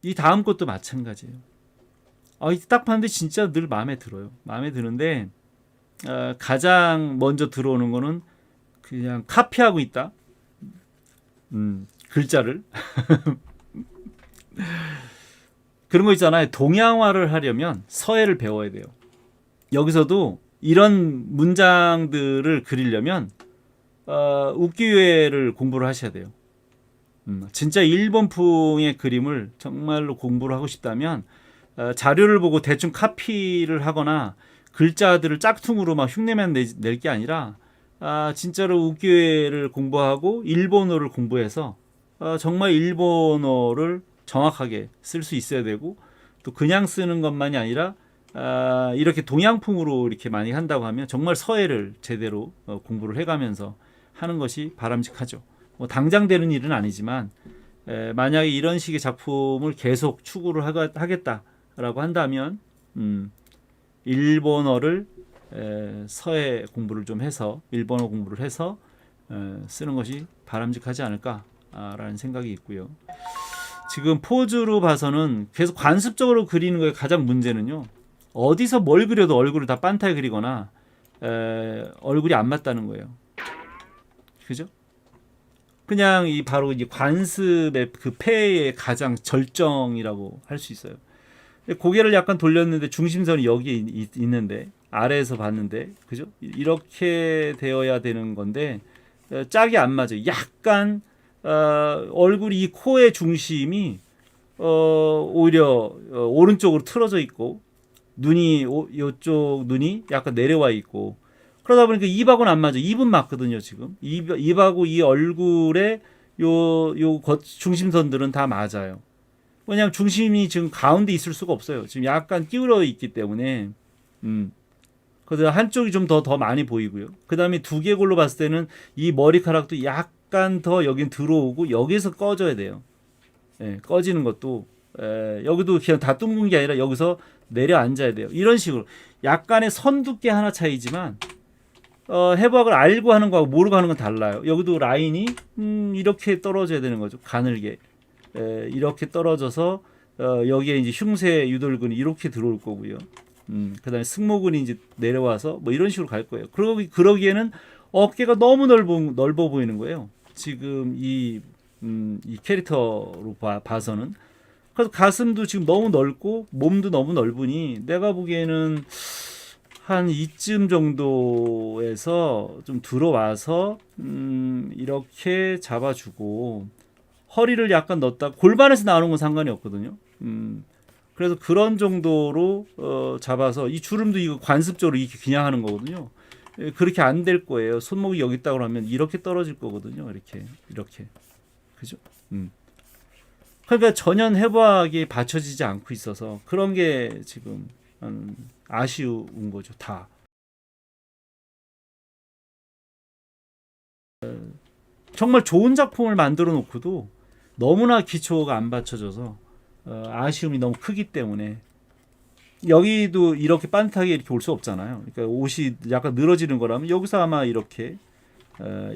이 다음 것도 마찬가지예요. 딱 봤는데 진짜 늘 마음에 들어요. 마음에 드는데 가장 먼저 들어오는 거는 그냥 카피하고 있다. 글자를 그런 거 있잖아요. 동양화를 하려면 서예를 배워야 돼요. 여기서도 이런 문장들을 그리려면 우키유에를 공부를 하셔야 돼요. 진짜 일본풍의 그림을 정말로 공부를 하고 싶다면 자료를 보고 대충 카피를 하거나 글자들을 짝퉁으로 막 흉내만 낼 게 아니라 진짜로 우키유에를 공부하고 일본어를 공부해서 정말 일본어를 정확하게 쓸 수 있어야 되고, 또 그냥 쓰는 것만이 아니라 이렇게 동양풍으로 이렇게 많이 한다고 하면 정말 서예를 제대로 공부를 해가면서 하는 것이 바람직하죠. 뭐 당장 되는 일은 아니지만 만약에 이런 식의 작품을 계속 추구를 하겠다라고 한다면 일본어를 서예 공부를 좀 해서 일본어 공부를 해서 쓰는 것이 바람직하지 않을까라는 생각이 있고요. 지금 포즈로 봐서는 계속 관습적으로 그리는 거에 가장 문제는요. 어디서 뭘 그려도 얼굴을 다 빤타에 그리거나 얼굴이 안 맞다는 거예요. 그죠? 그냥 이 바로 이 관습의 그 폐의 가장 절정이라고 할 수 있어요. 고개를 약간 돌렸는데 중심선이 여기 있는데 아래에서 봤는데 그죠? 이렇게 되어야 되는 건데 짝이 안 맞아요. 약간 얼굴이 이 코의 중심이 오히려 오른쪽으로 틀어져 있고 눈이 이쪽 눈이 약간 내려와 있고 그러다 보니까 입하고는 안 맞아. 입은 맞거든요 지금. 입하고 이 얼굴의 요 중심선들은 다 맞아요. 왜냐하면 중심이 지금 가운데 있을 수가 없어요. 지금 약간 기울어 있기 때문에 그래서 한쪽이 좀 더 많이 보이고요. 그 다음에 두개골로 봤을 때는 이 머리카락도 약간 더 여긴 들어오고 여기서 꺼져야 돼요. 꺼지는 것도 여기도 그냥 다 둥근 게 아니라 여기서 내려앉아야 돼요. 이런 식으로 약간의 선 두께 하나 차이지만 해부학을 알고 하는 거하고 모르고 하는 건 달라요. 여기도 라인이 이렇게 떨어져야 되는 거죠. 가늘게 이렇게 떨어져서 여기에 이제 흉쇄 유돌근이 이렇게 들어올 거고요. 그다음에 승모근이 이제 내려와서 뭐 이런 식으로 갈 거예요. 그러기에는 어깨가 너무 넓어 보이는 거예요. 지금 이 캐릭터로 봐서는. 그래서 가슴도 지금 너무 넓고 몸도 너무 넓으니 내가 보기에는 한 이쯤 정도에서 좀 들어와서 이렇게 잡아주고 허리를 약간 넣었다 골반에서 나오는 건 상관이 없거든요. 그래서 그런 정도로 잡아서 이 주름도 이거 관습적으로 이렇게 그냥 하는 거거든요. 그렇게 안 될 거예요. 손목이 여기 있다고 하면 이렇게 떨어질 거거든요. 이렇게 그죠? 그러니까 전혀 해부학이 받쳐지지 않고 있어서 그런 게 지금 아쉬운 거죠. 다. 정말 좋은 작품을 만들어 놓고도 너무나 기초가 안 받쳐져서 아쉬움이 너무 크기 때문에 여기도 이렇게 빤듯하게 이렇게 올 수 없잖아요. 그러니까 옷이 약간 늘어지는 거라면 여기서 아마 이렇게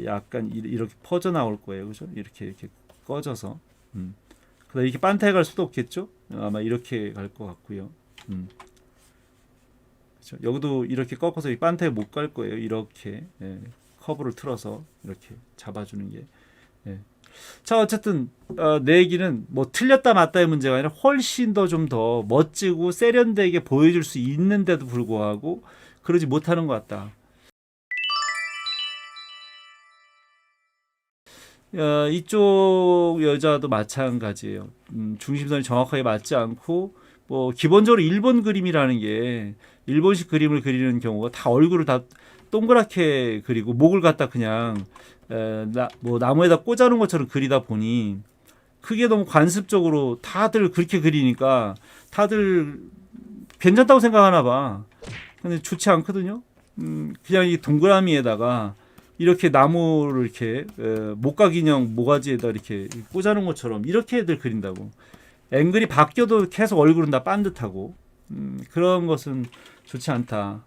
약간 이렇게 퍼져 나올 거예요. 그죠? 이렇게 꺼져서. 그다음 이렇게 빤타에 갈 수도 없겠죠? 아마 이렇게 갈 것 같고요. 그렇죠? 여기도 이렇게 꺾어서 이 빤타에 못 갈 거예요. 이렇게 커브를 틀어서 이렇게 잡아주는 게. 자 어쨌든 내 얘기는 뭐 틀렸다 맞다의 문제가 아니라 훨씬 더 좀 더 멋지고 세련되게 보여줄 수 있는데도 불구하고 그러지 못하는 것 같다. 이쪽 여자도 마찬가지예요. 중심선이 정확하게 맞지 않고 뭐 기본적으로 일본 그림이라는 게 일본식 그림을 그리는 경우가 다 얼굴을 다 동그랗게 그리고 목을 갖다 그냥 뭐 나무에다 꽂아놓은 것처럼 그리다 보니 그게 너무 관습적으로 다들 그렇게 그리니까 다들 괜찮다고 생각하나 봐. 근데 좋지 않거든요. 그냥 이 동그라미에다가 이렇게 나무를 이렇게 목각 인형 모가지에다 이렇게 꽂아놓은 것처럼 이렇게들 그린다고. 앵글이 바뀌어도 계속 얼굴은 다 반듯하고 그런 것은 좋지 않다.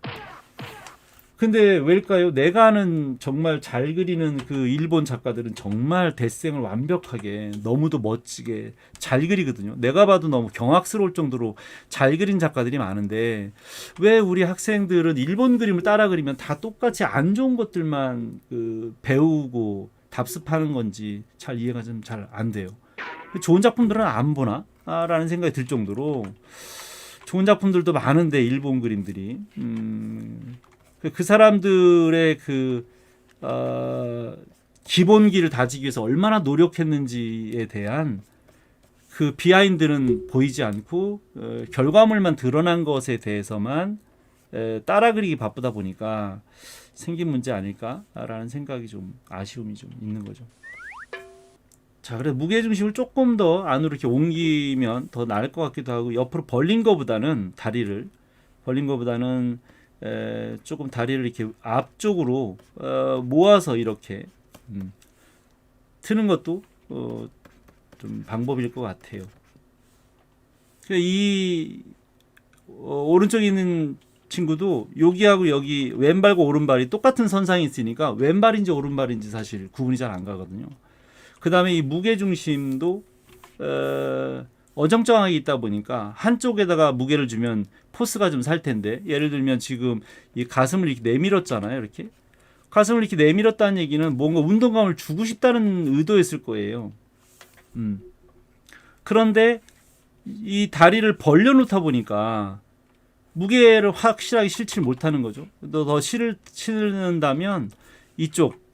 근데 왜일까요? 내가 아는 정말 잘 그리는 그 일본 작가들은 정말 데생을 완벽하게 너무도 멋지게 잘 그리거든요. 내가 봐도 너무 경악스러울 정도로 잘 그린 작가들이 많은데 왜 우리 학생들은 일본 그림을 따라 그리면 다 똑같이 안 좋은 것들만 그 배우고 답습하는 건지 잘 이해가 좀 잘 안 돼요. 좋은 작품들은 안 보나? 라는 생각이 들 정도로 좋은 작품들도 많은데 일본 그림들이 그 사람들의 기본기를 다지기 위해서 얼마나 노력했는지에 대한 그 비하인드는 보이지 않고 결과물만 드러난 것에 대해서만 따라 그리기 바쁘다 보니까 생긴 문제 아닐까라는 생각이 좀 아쉬움이 좀 있는 거죠. 자, 그래서 무게 중심을 조금 더 안으로 이렇게 옮기면 더 나을 것 같기도 하고 옆으로 벌린 거보다는 조금 다리를 이렇게 앞쪽으로 모아서 이렇게 트는 것도 좀 방법일 것 같아요. 이 오른쪽에 있는 친구도 여기하고 여기 왼발과 오른발이 똑같은 선상에 있으니까 왼발인지 오른발인지 사실 구분이 잘 안 가거든요. 그 다음에 이 무게 중심도 어정쩡하게 있다 보니까 한쪽에다가 무게를 주면 포스가 좀 살 텐데, 예를 들면 지금 이 가슴을 이렇게 내밀었잖아요. 이렇게 가슴을 이렇게 내밀었다는 얘기는 뭔가 운동감을 주고 싶다는 의도였을 거예요. 그런데 이 다리를 벌려놓다 보니까 무게를 확실하게 실지를 못하는 거죠. 더 실는다면 이쪽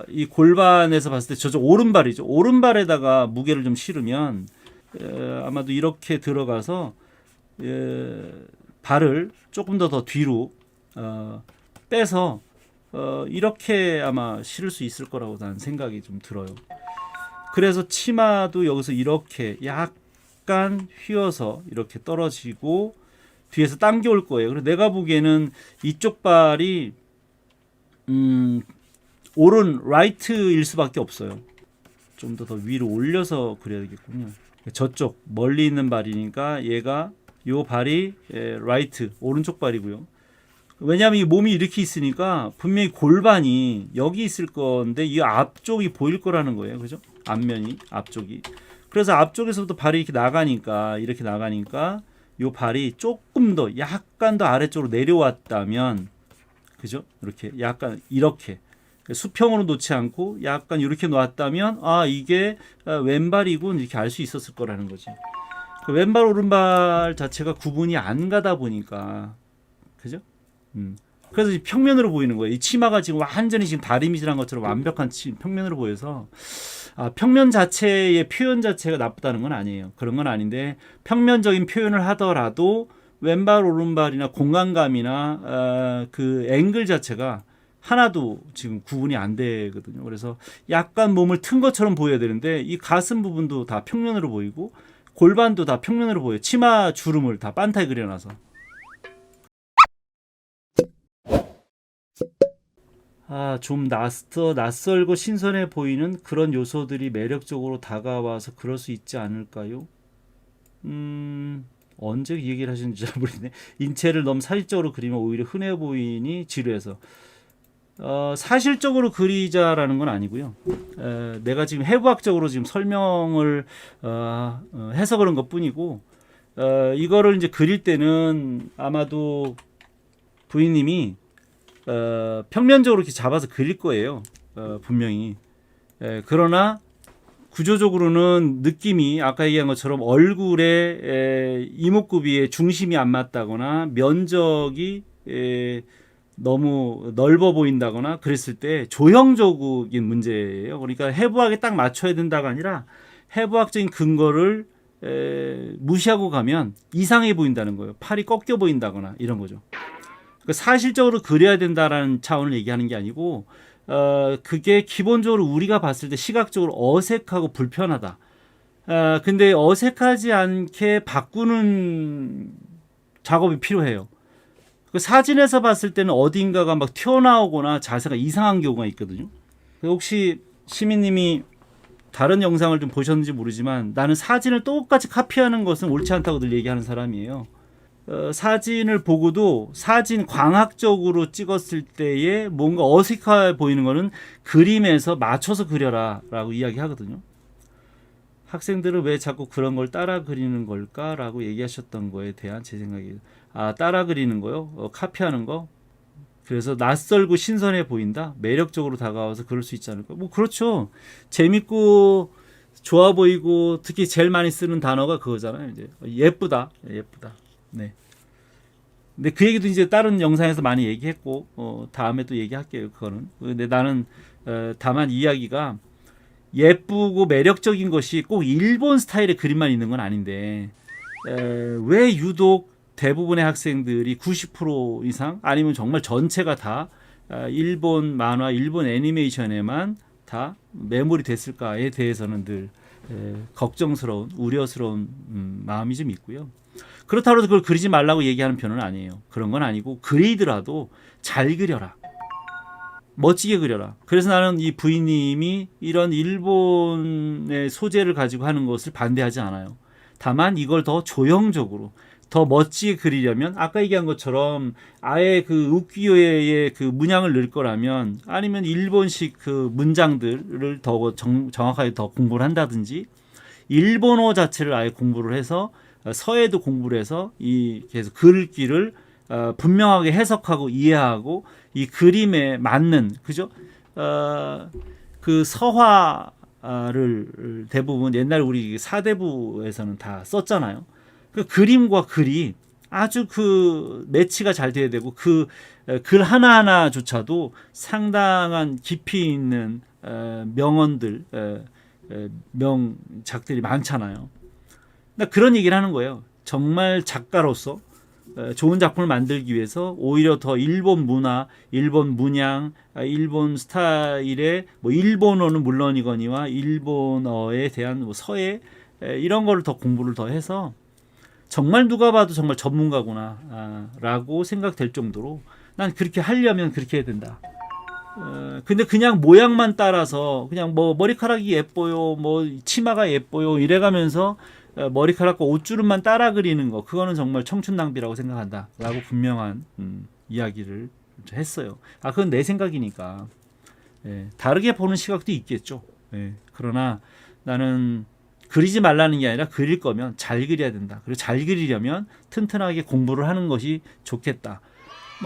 이 골반에서 봤을 때 저쪽 오른발이죠. 오른발에다가 무게를 좀 실으면 아마도 이렇게 들어가서 발을 조금 더 뒤로 빼서 이렇게 아마 실을 수 있을 거라고 나는 생각이 좀 들어요. 그래서 치마도 여기서 이렇게 약간 휘어서 이렇게 떨어지고 뒤에서 당겨올 거예요. 그래서 내가 보기에는 이쪽 발이 오른 라이트일 수밖에 없어요. 좀 더 위로 올려서 그려야겠군요. 저쪽 멀리 있는 발이니까 얘가 요 발이 라이트 오른쪽 발이고요. 왜냐하면 이 몸이 이렇게 있으니까 분명히 골반이 여기 있을 건데 이 앞쪽이 보일 거라는 거예요. 그죠? 앞면이 앞쪽이. 그래서 앞쪽에서부터 발이 이렇게 나가니까 요 발이 조금 더 약간 더 아래쪽으로 내려왔다면, 그죠? 이렇게 약간 이렇게 수평으로 놓지 않고 약간 이렇게 놓았다면 이게 왼발이군 이렇게 알 수 있었을 거라는 거지. 왼발 오른발 자체가 구분이 안 가다 보니까, 그죠? 그래서 평면으로 보이는 거예요. 이 치마가 지금 완전히 지금 다리미질한 것처럼 완벽한 평면으로 보여서 평면 자체의 표현 자체가 나쁘다는 건 아니에요. 그런 건 아닌데 평면적인 표현을 하더라도 왼발 오른발이나 공간감이나 그 앵글 자체가 하나도 지금 구분이 안 되거든요. 그래서 약간 몸을 튼 것처럼 보여야 되는데 이 가슴 부분도 다 평면으로 보이고 골반도 다 평면으로 보여요. 치마 주름을 다 빤타에 그려놔서. 좀 낯설고 신선해 보이는 그런 요소들이 매력적으로 다가와서 그럴 수 있지 않을까요? 언제 이 얘기를 하시는지 잘 모르겠네. 인체를 너무 사실적으로 그리면 오히려 흔해 보이니 지루해서. 사실적으로 그리자라는 건 아니고요. 내가 지금 해부학적으로 지금 설명을 해서 그런 것 뿐이고, 이거를 이제 그릴 때는 아마도 부인님이 평면적으로 이렇게 잡아서 그릴 거예요. 분명히. 그러나 구조적으로는 느낌이 아까 얘기한 것처럼 얼굴에 이목구비의 중심이 안 맞다거나 면적이 너무 넓어 보인다거나 그랬을 때 조형적인 문제예요. 그러니까 해부학에 딱 맞춰야 된다가 아니라 해부학적인 근거를 무시하고 가면 이상해 보인다는 거예요. 팔이 꺾여 보인다거나 이런 거죠. 그러니까 사실적으로 그려야 된다라는 차원을 얘기하는 게 아니고 그게 기본적으로 우리가 봤을 때 시각적으로 어색하고 불편하다. 근데 어색하지 않게 바꾸는 작업이 필요해요. 그 사진에서 봤을 때는 어딘가가 막 튀어나오거나 자세가 이상한 경우가 있거든요. 혹시 시민님이 다른 영상을 좀 보셨는지 모르지만 나는 사진을 똑같이 카피하는 것은 옳지 않다고 늘 얘기하는 사람이에요. 사진을 보고도 사진 광학적으로 찍었을 때에 뭔가 어색해 보이는 거는 그림에서 맞춰서 그려라 라고 이야기하거든요. 학생들은 왜 자꾸 그런 걸 따라 그리는 걸까 라고 얘기하셨던 거에 대한 제 생각이에요. 따라 그리는 거요? 카피하는 거? 그래서 낯설고 신선해 보인다? 매력적으로 다가와서 그럴 수 있지 않을까? 뭐 그렇죠. 재밌고 좋아 보이고 특히 제일 많이 쓰는 단어가 그거잖아요. 이제 예쁘다. 네. 근데 그 얘기도 이제 다른 영상에서 많이 얘기했고 다음에 또 얘기할게요. 그거는. 근데 나는 다만 이야기가 예쁘고 매력적인 것이 꼭 일본 스타일의 그림만 있는 건 아닌데 왜 유독 대부분의 학생들이 90% 이상 아니면 정말 전체가 다 일본 만화, 일본 애니메이션에만 다 매몰이 됐을까에 대해서는 늘 걱정스러운, 우려스러운 마음이 좀 있고요. 그렇다고 해서 그걸 그리지 말라고 얘기하는 편은 아니에요. 그런 건 아니고 그리더라도 잘 그려라. 멋지게 그려라. 그래서 나는 이 부인님이 이런 일본의 소재를 가지고 하는 것을 반대하지 않아요. 다만 이걸 더 조형적으로 더 멋지게 그리려면 아까 얘기한 것처럼 아예 그 우키요에의 그 문양을 넣을 거라면 아니면 일본식 그 문장들을 더 정확하게 더 공부를 한다든지 일본어 자체를 아예 공부를 해서 서예도 공부를 해서 이 계속 글귀를 분명하게 해석하고 이해하고 이 그림에 맞는 그죠? 그 서화를 대부분 옛날 우리 사대부에서는 다 썼잖아요. 그 그림과 글이 아주 그 매치가 잘 돼야 되고 그 글 하나하나조차도 상당한 깊이 있는 명언들, 명작들이 많잖아요. 그런 얘기를 하는 거예요. 정말 작가로서 좋은 작품을 만들기 위해서 오히려 더 일본 문화, 일본 문양, 일본 스타일의 뭐 일본어는 물론이거니와 일본어에 대한 뭐 서예 이런 거를 더 공부를 더 해서 정말 누가 봐도 정말 전문가구나 라고 생각될 정도로 난 그렇게 하려면 그렇게 해야 된다. 근데 그냥 모양만 따라서 그냥 뭐 머리카락이 예뻐요, 뭐 치마가 예뻐요 이래가면서 머리카락과 옷주름만 따라 그리는 거 그거는 정말 청춘 낭비라고 생각한다 라고 분명한 이야기를 했어요. 그건 내 생각이니까 다르게 보는 시각도 있겠죠. 그러나 나는 그리지 말라는 게 아니라 그릴 거면 잘 그려야 된다. 그리고 잘 그리려면 튼튼하게 공부를 하는 것이 좋겠다.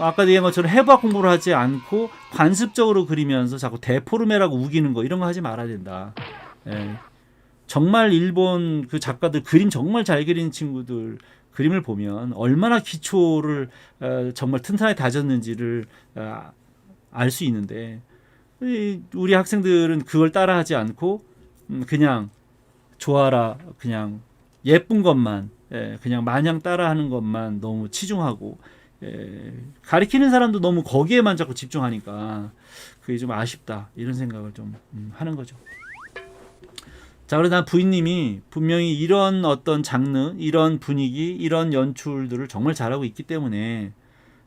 아까 얘기한 것처럼 해부학 공부를 하지 않고 관습적으로 그리면서 자꾸 데포르메라고 우기는 거 이런 거 하지 말아야 된다. 정말 일본 그 작가들 그림 정말 잘 그리는 친구들 그림을 보면 얼마나 기초를 정말 튼튼하게 다졌는지를 알 수 있는데 우리 학생들은 그걸 따라하지 않고 그냥 좋아라 그냥 예쁜 것만 그냥 마냥 따라하는 것만 너무 치중하고 가리키는 사람도 너무 거기에만 자꾸 집중하니까 그게 좀 아쉽다 이런 생각을 좀 하는 거죠. 자, 그래서 난 부인님이 분명히 이런 어떤 장르, 이런 분위기, 이런 연출들을 정말 잘하고 있기 때문에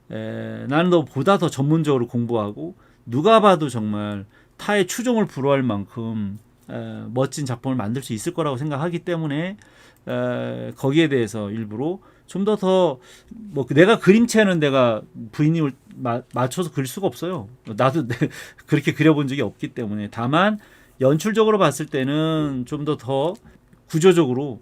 나는 보다 더 전문적으로 공부하고 누가 봐도 정말 타의 추종을 불허할 만큼 멋진 작품을 만들 수 있을 거라고 생각하기 때문에 거기에 대해서 일부러 좀 더 뭐 내가 그림체는 내가 부인님을 맞춰서 그릴 수가 없어요. 나도 그렇게 그려본 적이 없기 때문에 다만 연출적으로 봤을 때는 좀 더 구조적으로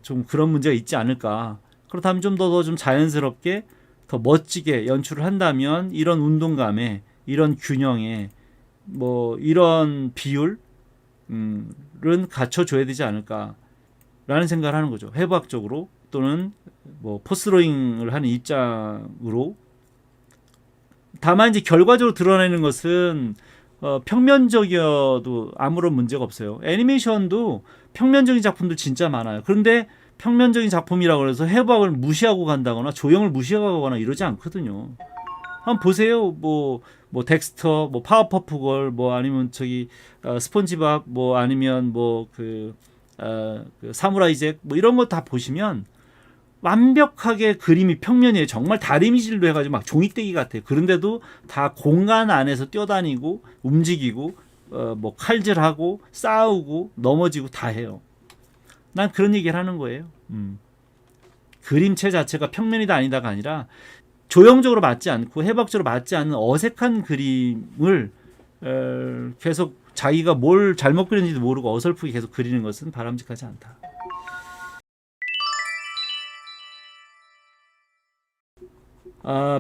좀 그런 문제가 있지 않을까. 그렇다면 좀 더 좀 자연스럽게 더 멋지게 연출을 한다면 이런 운동감에 이런 균형에 뭐 이런 비율은 갖춰줘야 되지 않을까라는 생각을 하는 거죠. 해부학적으로 또는 뭐 포스로잉을 하는 입장으로. 다만 이제 결과적으로 드러내는 것은 평면적이어도 아무런 문제가 없어요. 애니메이션도 평면적인 작품들 진짜 많아요. 그런데 평면적인 작품이라고 해서 해부학을 무시하고 간다거나 조형을 무시하고 가거나 이러지 않거든요. 한번 보세요. 뭐 덱스터, 뭐 파워퍼프걸, 뭐 아니면 스폰지밥, 뭐 아니면 그 사무라이 잭, 뭐 이런 거 다 보시면 완벽하게 그림이 평면이에요. 정말 다리미질로 해가지고 막 종이떼기 같아요. 그런데도 다 공간 안에서 뛰어다니고 움직이고 뭐 칼질하고 싸우고 넘어지고 다 해요. 난 그런 얘기를 하는 거예요. 그림체 자체가 평면이다 아니다가 아니라 조형적으로 맞지 않고 해부학적으로 맞지 않는 어색한 그림을 계속 자기가 뭘 잘못 그렸는지도 모르고 어설프게 계속 그리는 것은 바람직하지 않다.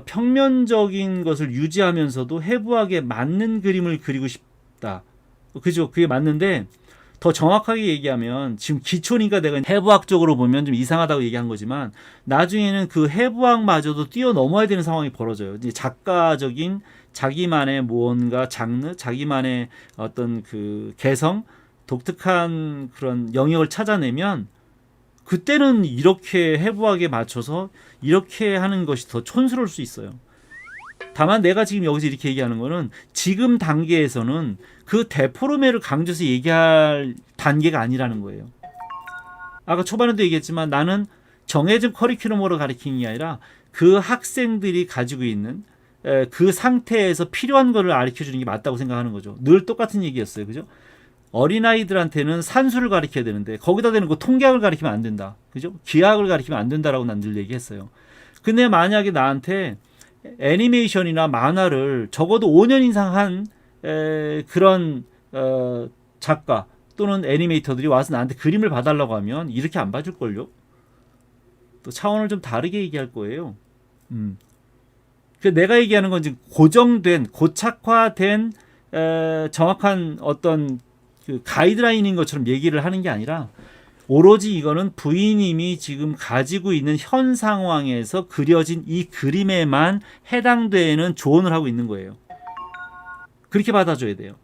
평면적인 것을 유지하면서도 해부학에 맞는 그림을 그리고 싶다. 그죠? 그게 맞는데 더 정확하게 얘기하면 지금 기초니까 내가 해부학적으로 보면 좀 이상하다고 얘기한 거지만 나중에는 그 해부학마저도 뛰어넘어야 되는 상황이 벌어져요. 이제 작가적인 자기만의 무언가 장르, 자기만의 어떤 그 개성, 독특한 그런 영역을 찾아내면 그때는 이렇게 해부학에 맞춰서 이렇게 하는 것이 더 촌스러울 수 있어요. 다만 내가 지금 여기서 이렇게 얘기하는 거는 지금 단계에서는 그 데포르메를 강조해서 얘기할 단계가 아니라는 거예요. 아까 초반에도 얘기했지만 나는 정해진 커리큘럼으로 가르치는 게 아니라 그 학생들이 가지고 있는 그 상태에서 필요한 거를 가르쳐주는 게 맞다고 생각하는 거죠. 늘 똑같은 얘기였어요. 그죠? 어린아이들한테는 산수를 가르쳐야 되는데 거기다 대는 거 통계학을 가르치면 안 된다. 그죠? 기하학을 가르치면 안 된다라고 난 늘 얘기했어요. 근데 만약에 나한테 애니메이션이나 만화를 적어도 5년 이상 한 그런 작가 또는 애니메이터들이 와서 나한테 그림을 봐달라고 하면 이렇게 안 봐줄걸요? 또 차원을 좀 다르게 얘기할 거예요. 그 내가 얘기하는 건 지금 고정된, 고착화된 정확한 어떤 그 가이드라인인 것처럼 얘기를 하는 게 아니라 오로지 이거는 부인님이 지금 가지고 있는 현 상황에서 그려진 이 그림에만 해당되는 조언을 하고 있는 거예요. 그렇게 받아줘야 돼요.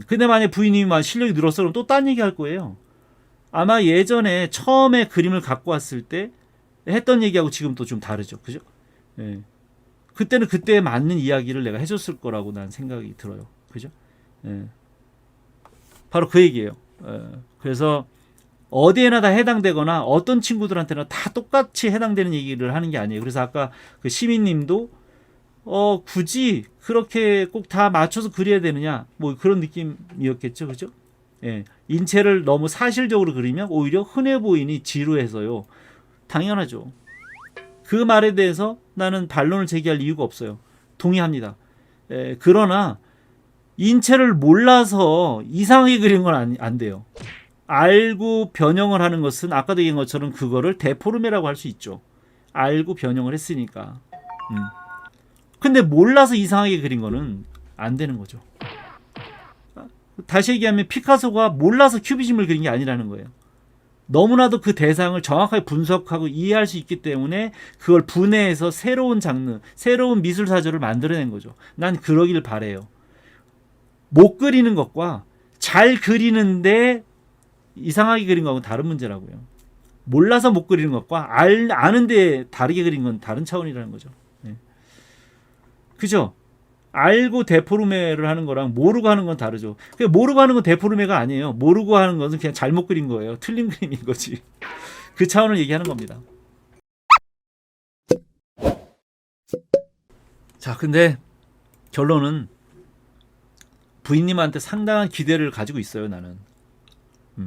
근데 만약에 부인님만 실력이 늘었어 그럼 또 딴 얘기 할 거예요. 아마 예전에 처음에 그림을 갖고 왔을 때 했던 얘기하고 지금 또 좀 다르죠. 그죠? 예. 그때는 그때에 맞는 이야기를 내가 해줬을 거라고 난 생각이 들어요. 그죠? 예. 바로 그 얘기예요. 그래서 어디에나 다 해당되거나 어떤 친구들한테나 다 똑같이 해당되는 얘기를 하는 게 아니에요. 그래서 아까 그 시민님도 굳이 그렇게 꼭 다 맞춰서 그려야 되느냐 뭐 그런 느낌이었겠죠. 그죠? 예. 인체를 너무 사실적으로 그리면 오히려 흔해 보이니 지루해서요. 당연하죠. 그 말에 대해서 나는 반론을 제기할 이유가 없어요. 동의합니다. 그러나 인체를 몰라서 이상하게 그리는 건 안 돼요. 알고 변형을 하는 것은 아까도 얘기한 것처럼 그거를 데포르메라고 할 수 있죠. 알고 변형을 했으니까. 근데 몰라서 이상하게 그린 거는 안 되는 거죠. 다시 얘기하면 피카소가 몰라서 큐비즘을 그린 게 아니라는 거예요. 너무나도 그 대상을 정확하게 분석하고 이해할 수 있기 때문에 그걸 분해해서 새로운 장르, 새로운 미술 사조를 만들어낸 거죠. 난 그러길 바래요. 못 그리는 것과 잘 그리는데 이상하게 그린 거하고 다른 문제라고요. 몰라서 못 그리는 것과 아는데 다르게 그린 건 다른 차원이라는 거죠. 네. 그죠? 알고 데포르메를 하는 거랑 모르고 하는 건 다르죠. 모르고 하는 건 데포르메가 아니에요. 모르고 하는 것은 그냥 잘못 그린 거예요. 틀린 그림인 거지. 그 차원을 얘기하는 겁니다. 자, 근데 결론은 부인님한테 상당한 기대를 가지고 있어요, 나는.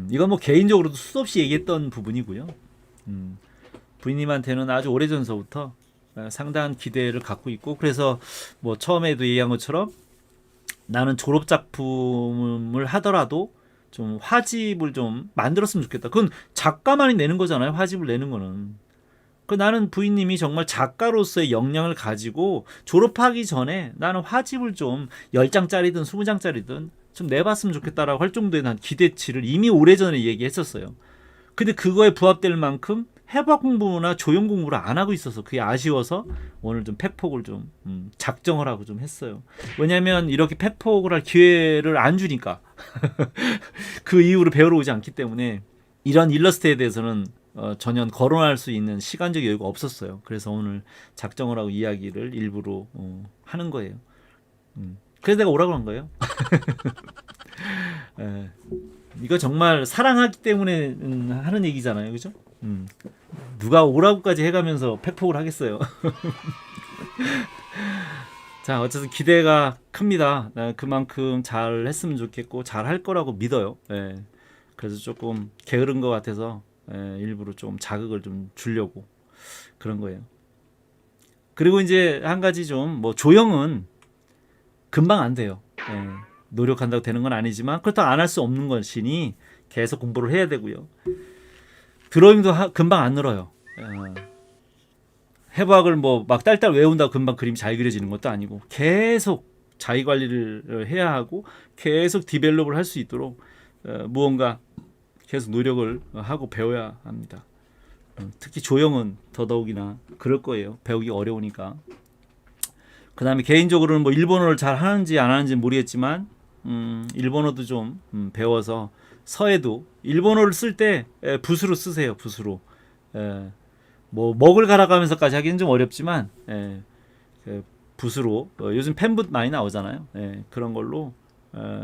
이건 뭐 개인적으로도 수없이 얘기했던 부분이고요. 부인님한테는 아주 오래전서부터 상당한 기대를 갖고 있고, 그래서 뭐 처음에도 얘기한 것처럼 나는 졸업 작품을 하더라도 좀 화집을 좀 만들었으면 좋겠다. 그건 작가만이 내는 거잖아요. 화집을 내는 거는. 나는 부인님이 정말 작가로서의 역량을 가지고 졸업하기 전에 나는 화집을 좀 10장짜리든 20장짜리든 좀 내봤으면 좋겠다라고 할 정도의 난 기대치를 이미 오래전에 얘기했었어요. 근데 그거에 부합될 만큼 해부학 공부나 조형 공부를 안 하고 있어서 그게 아쉬워서 오늘 좀 팩폭을 좀 작정을 하고 좀 했어요. 왜냐하면 이렇게 팩폭을 할 기회를 안 주니까 그 이후로 배우러 오지 않기 때문에 이런 일러스트에 대해서는 전혀 거론할 수 있는 시간적 여유가 없었어요. 그래서 오늘 작정을 하고 이야기를 일부러 하는 거예요. 그래서 내가 오라고 한 거예요. 이거 정말 사랑하기 때문에 하는 얘기잖아요. 그죠? 누가 오라고까지 해가면서 팩폭을 하겠어요. 자, 어쨌든 기대가 큽니다. 그만큼 잘 했으면 좋겠고 잘 할 거라고 믿어요. 그래서 조금 게으른 것 같아서 일부러 좀 자극을 좀 주려고. 그런 거예요. 그리고 이제 한 가지 좀 뭐 조형은 금방 안 돼요. 예, 노력한다고 되는 건 아니지만 그렇다고 안 할 수 없는 것이니 계속 공부를 해야 되고요. 드로잉도 금방 안 늘어요. 해부학을 뭐 막 딸딸 외운다고 금방 그림이 잘 그려지는 것도 아니고 계속 자기 관리를 해야 하고 계속 디벨롭을 할 수 있도록 무언가 계속 노력을 하고 배워야 합니다. 특히 조형은 더더욱이나 그럴 거예요. 배우기 어려우니까. 그 다음에 개인적으로는 뭐 일본어를 잘 하는지 안 하는지 모르겠지만 일본어도 좀 배워서 서예도 일본어를 쓸 때 붓으로 쓰세요. 붓으로. 뭐 먹을 갈아가면서까지 하기는 좀 어렵지만 붓으로 요즘 펜붓 많이 나오잖아요. 그런 걸로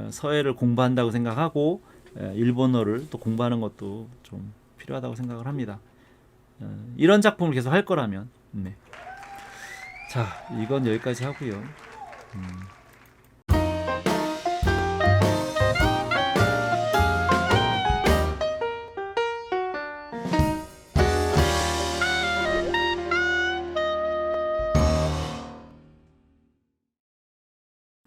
서예를 공부한다고 생각하고 일본어를 또 공부하는 것도 좀 필요하다고 생각을 합니다. 이런 작품을 계속 할 거라면 네. 자, 이건 여기까지 하고요.